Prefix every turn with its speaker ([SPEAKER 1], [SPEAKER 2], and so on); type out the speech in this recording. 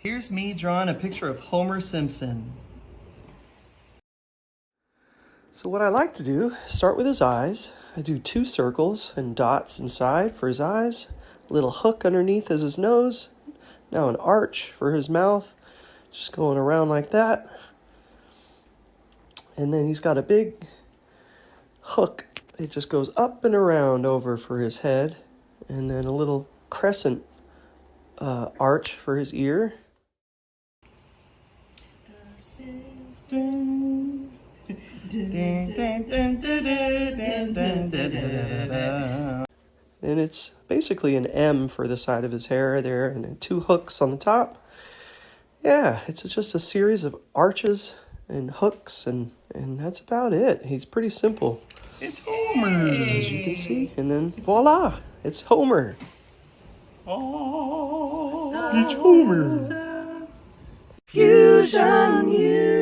[SPEAKER 1] Here's me drawing a picture of Homer Simpson. So what I like to do, start with his eyes. I do 2 circles and dots inside for his eyes. A little hook underneath as his nose. Now an arch for his mouth. Just going around like that. And then he's got a big hook. It just goes up and around over for his head. And then a little crescent arch for his ear. And it's basically an M for the side of his hair there, and then 2 hooks on the top. Yeah, it's just a series of arches and hooks, and that's about it. He's pretty simple. It's Homer, as you can see. And then voila, it's Homer. Oh, it's Homer. Fusion.